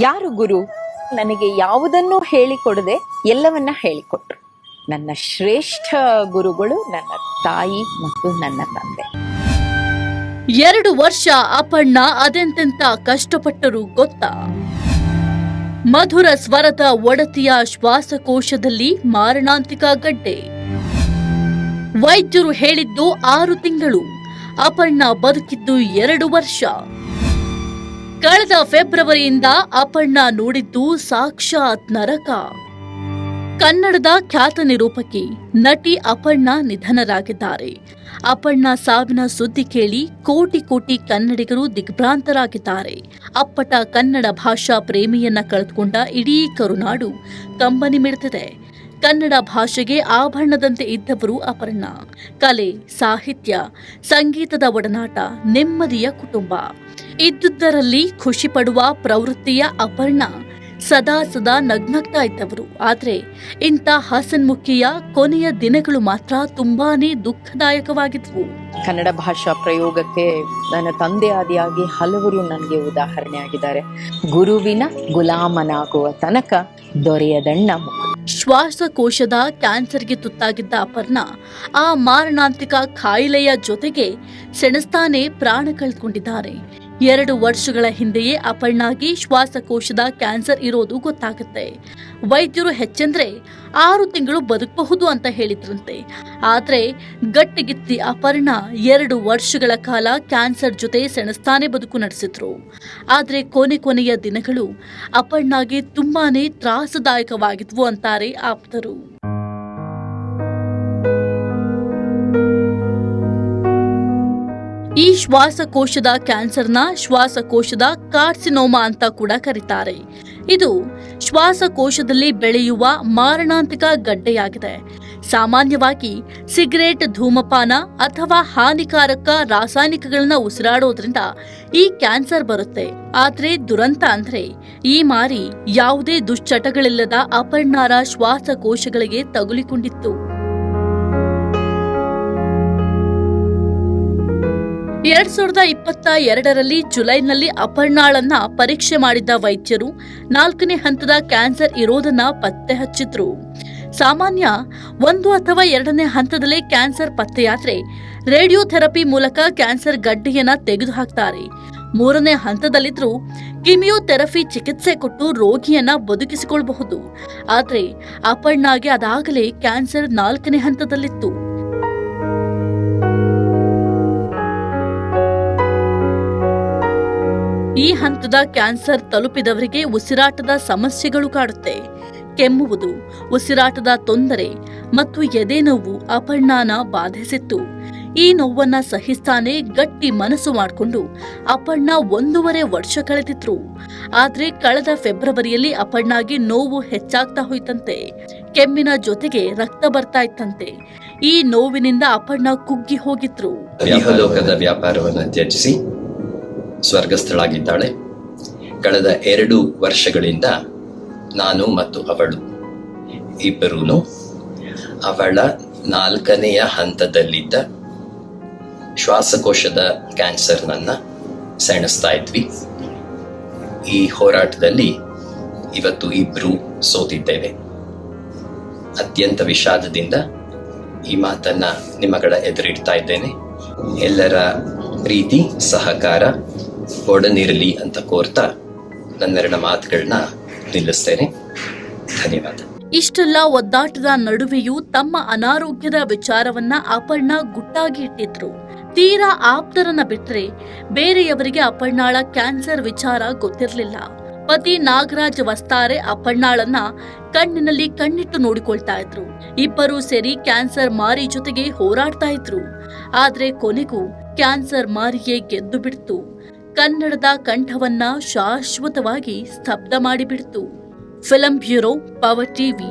ಯಾರು ಗುರು? ನನಗೆ ಯಾವುದನ್ನೂ ಹೇಳಿಕೊಡದೆ ಎಲ್ಲವನ್ನ ಹೇಳಿಕೊಟ್ರು. ನನ್ನ ಶ್ರೇಷ್ಠ ಗುರುಗಳು ನನ್ನ ತಾಯಿ ಮತ್ತು ನನ್ನ ತಂದೆ. 2 ವರ್ಷ ಅಪರ್ಣ ಅದೆಂತೆಂತ ಕಷ್ಟಪಟ್ಟರು ಗೊತ್ತಾ? ಮಧುರ ಸ್ವರದ ಒಡತಿಯ ಶ್ವಾಸಕೋಶದಲ್ಲಿ ಮಾರಣಾಂತಿಕ ಗಡ್ಡೆ. ವೈದ್ಯರು ಹೇಳಿದ್ದು 6 ತಿಂಗಳು, ಅಪರ್ಣ ಬದುಕಿದ್ದು 2 ವರ್ಷ. ಕಳೆದ ಫೆಬ್ರವರಿಯಿಂದ ಅಪರ್ಣ ನೋಡಿದ್ದು ಸಾಕ್ಷಾತ್ ನರಕ. ಕನ್ನಡದ ಖ್ಯಾತ ನಿರೂಪಕಿ ನಟಿ ಅಪರ್ಣ ನಿಧನರಾಗಿದ್ದಾರೆ. ಅಪರ್ಣ ಸಾವಿನ ಸುದ್ದಿ ಕೇಳಿ ಕೋಟಿ ಕೋಟಿ ಕನ್ನಡಿಗರು ದಿಗ್ಭ್ರಾಂತರಾಗಿದ್ದಾರೆ. ಅಪ್ಪಟ ಕನ್ನಡ ಭಾಷಾ ಪ್ರೇಮಿಯನ್ನ ಕಳೆದುಕೊಂಡ ಇಡೀ ಕರುನಾಡು ಕಂಬನಿ ಮಿಡಿದಿದೆ. ಕನ್ನಡ ಭಾಷೆಗೆ ಆಭರಣದಂತೆ ಇದ್ದವರು ಅಪರ್ಣ. ಕಲೆ, ಸಾಹಿತ್ಯ, ಸಂಗೀತದ ಒಡನಾಟ, ನೆಮ್ಮದಿಯ ಕುಟುಂಬ ಇದ್ದುದರಲ್ಲಿ ಖುಷಿ ಪಡುವ ಪ್ರವೃತ್ತಿಯ ಅಪರ್ಣ ಸದಾ ಸದಾ ನಗ್ನಗ್ತಾ ಇದ್ದವರು. ಆದರೆ ಇಂಥ ಹಸನ್ಮುಖಿಯ ಕೊನೆಯ ದಿನಗಳು ಮಾತ್ರ ತುಂಬಾನೇ ದುಃಖದಾಯಕವಾಗಿದ್ವು. ಕನ್ನಡ ಭಾಷಾ ಪ್ರಯೋಗಕ್ಕೆ ನನ್ನ ತಂದೆ ಆದಿಯಾಗಿ ಹಲವರು ನನಗೆ ಉದಾಹರಣೆ ಆಗಿದ್ದಾರೆ. ಗುರುವಿನ ಗುಲಾಮನಾಗುವ ತನಕ ದೊರೆಯದಣ್ಣ. ಶ್ವಾಸಕೋಶದ ಕ್ಯಾನ್ಸರ್ಗೆ ತುತ್ತಾಗಿದ್ದ ಅಪರ್ಣ ಆ ಮಾರಣಾಂತಿಕ ಕಾಯಿಲೆಯ ಜೊತೆಗೆ ಸೆಣಸ್ತಾನೆ ಪ್ರಾಣ ಕಳೆದುಕೊಂಡಿದ್ದಾರೆ. 2 ವರ್ಷಗಳ ಹಿಂದೆಯೇ ಅಪರ್ಣಾಗಿ ಶ್ವಾಸಕೋಶದ ಕ್ಯಾನ್ಸರ್ ಇರೋದು ಗೊತ್ತಾಗುತ್ತೆ. ವೈದ್ಯರು ಹೆಚ್ಚೆಂದ್ರೆ 6 ತಿಂಗಳು ಬದುಕಬಹುದು ಅಂತ ಹೇಳಿದ್ರಂತೆ. ಆದ್ರೆ ಗಟ್ಟಿಗಿತ್ತಿ ಅಪರ್ಣ 2 ವರ್ಷಗಳ ಕಾಲ ಕ್ಯಾನ್ಸರ್ ಜೊತೆ ಸೆಣಸ್ತಾನೆ ಬದುಕು ನಡೆಸಿದ್ರು. ಆದ್ರೆ ಕೊನೆಯ ದಿನಗಳು ಅಪರ್ಣಾಗೆ ತುಂಬಾನೇ ತ್ರಾಸದಾಯಕವಾಗಿದ್ವು ಅಂತಾರೆ ಆಪ್ತರು. ಈ ಶ್ವಾಸಕೋಶದ ಕ್ಯಾನ್ಸರ್ನ ಶ್ವಾಸಕೋಶದ ಕಾರ್ಸಿನೋಮಾ ಅಂತ ಕೂಡ ಕರೀತಾರೆ. ಇದು ಶ್ವಾಸಕೋಶದಲ್ಲಿ ಬೆಳೆಯುವ ಮಾರಣಾಂತಿಕ ಗಡ್ಡೆಯಾಗಿದೆ. ಸಾಮಾನ್ಯವಾಗಿ ಸಿಗರೇಟ್, ಧೂಮಪಾನ ಅಥವಾ ಹಾನಿಕಾರಕ ರಾಸಾಯನಿಕಗಳನ್ನ ಉಸಿರಾಡೋದ್ರಿಂದ ಈ ಕ್ಯಾನ್ಸರ್ ಬರುತ್ತೆ. ಆದ್ರೆ ದುರಂತ ಅಂದ್ರೆ ಈ ಮಾರಿ ಯಾವುದೇ ದುಶ್ಚಟಗಳಿಲ್ಲದ ಅಪರ್ಣಾರ ಶ್ವಾಸಕೋಶಗಳಿಗೆ ತಗುಲಿಕೊಂಡಿತ್ತು. 2022ರಲ್ಲಿ ಜುಲೈನಲ್ಲಿ ಅಪರ್ಣಾಳನ್ನ ಪರೀಕ್ಷೆ ಮಾಡಿದ್ದ ವೈದ್ಯರು 4ನೇ ಹಂತದ ಕ್ಯಾನ್ಸರ್ ಇರೋದನ್ನ ಪತ್ತೆ ಹಚ್ಚಿದ್ರು. ಸಾಮಾನ್ಯ 1 ಅಥವಾ 2ನೇ ಹಂತದಲ್ಲೇ ಕ್ಯಾನ್ಸರ್ ಪತ್ತೆಯಾದ್ರೆ ರೇಡಿಯೋಥೆರಪಿ ಮೂಲಕ ಕ್ಯಾನ್ಸರ್ ಗಡ್ಡೆಯನ್ನ ತೆಗೆದುಹಾಕ್ತಾರೆ. 3ನೇ ಹಂತದಲ್ಲಿದ್ರೂ ಕಿಮಿಯೋಥೆರಪಿ ಚಿಕಿತ್ಸೆ ಕೊಟ್ಟು ರೋಗಿಯನ್ನ ಬದುಕಿಸಿಕೊಳ್ಳಬಹುದು. ಆದ್ರೆ ಅಪರ್ಣಾಗೆ ಅದಾಗಲೇ ಕ್ಯಾನ್ಸರ್ 4ನೇ ಹಂತದಲ್ಲಿತ್ತು. ಈ ಹಂತದ ಕ್ಯಾನ್ಸರ್ ತಲುಪಿದವರಿಗೆ ಉಸಿರಾಟದ ಸಮಸ್ಯೆಗಳು ಕಾಡುತ್ತೆ. ಕೆಮ್ಮುವುದು, ಉಸಿರಾಟದ ತೊಂದರೆ ಮತ್ತು ಎದೆ ನೋವು ಅಪರ್ಣಾನ ಬಾಧಿಸಿತ್ತು. ಈ ನೋವನ್ನ ಸಹಿಸ್ತಾನೆ ಗಟ್ಟಿ ಮನಸ್ಸು ಮಾಡಿಕೊಂಡು ಅಪರ್ಣಾ 1.5 ವರ್ಷ ಕಳೆದಿದ್ರು. ಆದ್ರೆ ಕಳೆದ ಫೆಬ್ರವರಿಯಲ್ಲಿ ಅಪರ್ಣಾಗೆ ನೋವು ಹೆಚ್ಚಾಗ್ತಾ ಹೋಯ್ತಂತೆ. ಕೆಮ್ಮಿನ ಜೊತೆಗೆ ರಕ್ತ ಬರ್ತಾ ಇತ್ತಂತೆ. ಈ ನೋವಿನಿಂದ ಅಪರ್ಣಾ ಕುಗ್ಗಿ ಹೋಗಿದ್ರು. ಇಹಲೋಕದ ವ್ಯಾಪಾರವನ್ನು ತ್ಯಜಿಸಿ ಸ್ವರ್ಗಸ್ಥಳಾಗಿದ್ದಾಳೆ. ಕಳೆದ 2 ವರ್ಷಗಳಿಂದ ನಾನು ಮತ್ತು ಅವಳು ಇಬ್ಬರೂ ಅವಳ 4ನೆಯ ಹಂತದಲ್ಲಿದ್ದ ಶ್ವಾಸಕೋಶದ ಕ್ಯಾನ್ಸರ್ನನ್ನ ಸೆಣಸ್ತಾ ಇದ್ವಿ. ಈ ಹೋರಾಟದಲ್ಲಿ ಇವತ್ತು ಇಬ್ರು ಸೋತಿದ್ದೇವೆ. ಅತ್ಯಂತ ವಿಷಾದದಿಂದ ಈ ಮಾತನ್ನ ನಿಮ್ಮಗಳ ಎದುರಿಡ್ತಾ ಇದ್ದೇನೆ. ಎಲ್ಲರ ಪ್ರೀತಿ, ಸಹಕಾರ ಒಡನಿರಲಿ ಅಂತ ಕೋರ್ತಾ ನನ್ನೆರಡ ಮಾತುಗಳನ್ನ ನಿಲ್ಲಿಸ್ತೇನೆ. ಧನ್ಯವಾದ. ಇಷ್ಟೆಲ್ಲ ಒದ್ದಾಟದ ನಡುವೆಯೂ ತಮ್ಮ ಅನಾರೋಗ್ಯದ ವಿಚಾರವನ್ನ ಅಪರ್ಣಾ ಗುಟ್ಟಾಗಿ ಇಟ್ಟಿದ್ರು. ತೀರಾ ಆಪ್ತರನ್ನ ಬಿಟ್ರೆ ಬೇರೆಯವರಿಗೆ ಅಪರ್ಣಾಳ ಕ್ಯಾನ್ಸರ್ ವಿಚಾರ ಗೊತ್ತಿರಲಿಲ್ಲ. ಪತಿ ನಾಗರಾಜ್ ವಸ್ತಾರೆ ಅಪರ್ಣಾಳನ್ನ ಕಣ್ಣಿನಲ್ಲಿ ಕಣ್ಣಿಟ್ಟು ನೋಡಿಕೊಳ್ತಾ ಇದ್ರು. ಇಬ್ಬರು ಸೇರಿ ಕ್ಯಾನ್ಸರ್ ಮಾರಿ ಜೊತೆಗೆ ಹೋರಾಡ್ತಾ ಇದ್ರು. ಆದ್ರೆ ಕೊನೆಗೂ ಕ್ಯಾನ್ಸರ್ ಮಾರಿಯೇ ಗೆದ್ದು ಬಿಡ್ತು. ಕನ್ನಡದ ಕಂಠವನ್ನ ಶಾಶ್ವತವಾಗಿ ಸ್ತಬ್ಧ ಮಾಡಿಬಿಡ್ತು. Film bureau, power TV.